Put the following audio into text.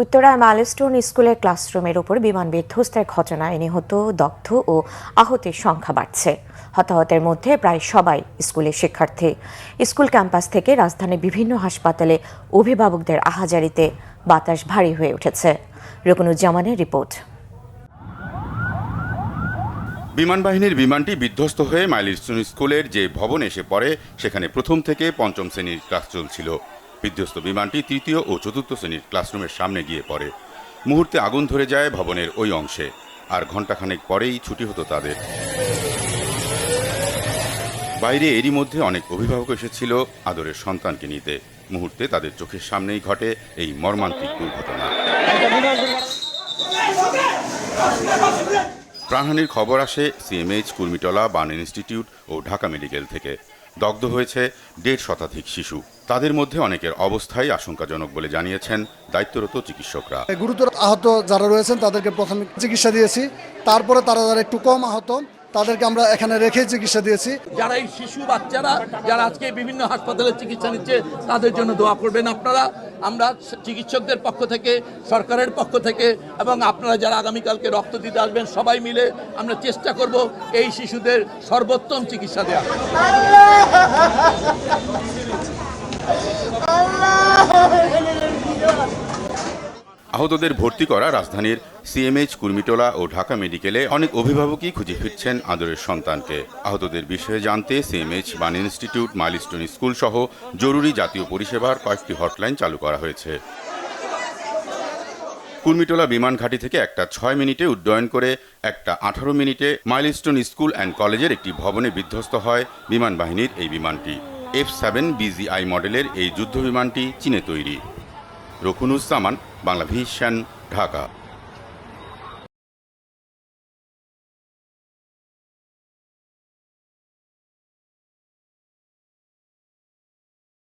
উত্তরায় মাইলস্টোন স্কুলের ক্লাসরুমের উপর বিমান বিধ্বস্তের ঘটনায় নিহত, দগ্ধ ও আহতের সংখ্যা বাড়ছে। হতাহতের মধ্যে প্রায় সবাই স্কুলের শিক্ষার্থী। স্কুল ক্যাম্পাস থেকে রাজধানীর বিভিন্ন হাসপাতালে অভিভাবকদের আহাজারিতে বাতাস ভারী হয়ে উঠেছে। রুকনুজ্জামানের রিপোর্ট। বিমান বাহিনীর বিমানটি বিধ্বস্ত হয়ে মাইলস্টোন স্কুলের যে ভবনে এসে পড়ে, সেখানে প্রথম থেকে পঞ্চম শ্রেণীর ক্লাস চলছিল। বিধ্বস্ত বিমানটি তৃতীয় ও চতুর্থ শ্রেণীর ক্লাসরুমের সামনে গিয়ে পড়ে। মুহূর্তে আগুন ধরে যায় ভবনের ওই অংশে, আর ঘণ্টাখানেক পরেই ছুটি হতো তাদের। বাইরে এরই মধ্যে অনেক অভিভাবক এসেছিল আদরের সন্তানকে নিতে। মুহূর্তে তাদের চোখের সামনেই ঘটে এই মর্মান্তিক দুর্ঘটনা। প্রাণহানির খবর আসে সিএমএইচ, কুর্মিটোলা, বার্ন ইনস্টিটিউট ও ঢাকা মেডিকেল থেকে। দগ্ধ হয়েছে 1.5 শতাধিক শিশু। তাদের মধ্যে অনেকের অবস্থাই আশঙ্কাজনক বলে জানিয়েছেন দায়িত্বরত চিকিৎসকরা। গুরুতর আহত যারা রয়েছেন তাদেরকে প্রাথমিক চিকিৎসা দিয়েছি, তারপরে তারা যারা একটু কম আহত তাদেরকে আমরা এখানে রেখে চিকিৎসা দিয়েছি। যারা এই শিশু বাচ্চারা যারা আজকে বিভিন্ন হাসপাতালে চিকিৎসা নিচ্ছে, তাদের জন্য দোয়া করবেন আপনারা। আমরা চিকিৎসকদের পক্ষ থেকে, সরকারের পক্ষ থেকে এবং আপনারা যারা আগামীকালকে রক্ত দিতে আসবেন, সবাই মিলে আমরা চেষ্টা করব এই শিশুদের সর্বোত্তম চিকিৎসা দেওয়া। আহতদের ভর্তি করা রাজধানীর সিএমএইচ, কুর্মিটোলা ও ঢাকা মেডিকেলে অনেক অভিভাবকই খুঁজে ফিরছেন আদরের সন্তানকে। আহতদের বিষয়ে জানতে CMH, burn institute, milestone school সহ জরুরি জাতীয় পরিষেবার কয়েকটি হটলাইন চালু করা হয়েছে। কুর্মিটোলা বিমান ঘাঁটি থেকে একটা 6 মিনিটে উড্ডয়ন করে একটা 18 মিনিটে মাইলস্টোন স্কুল অ্যান্ড কলেজের একটি ভবনে বিধ্বস্ত হয় বিমান বাহিনীর এই বিমানটি। F-7 BGI মডেলের এই যুদ্ধ বিমানটি চীনে তৈরি। রুকনুজ্জামান, বাংলাভিশন, ঢাকা।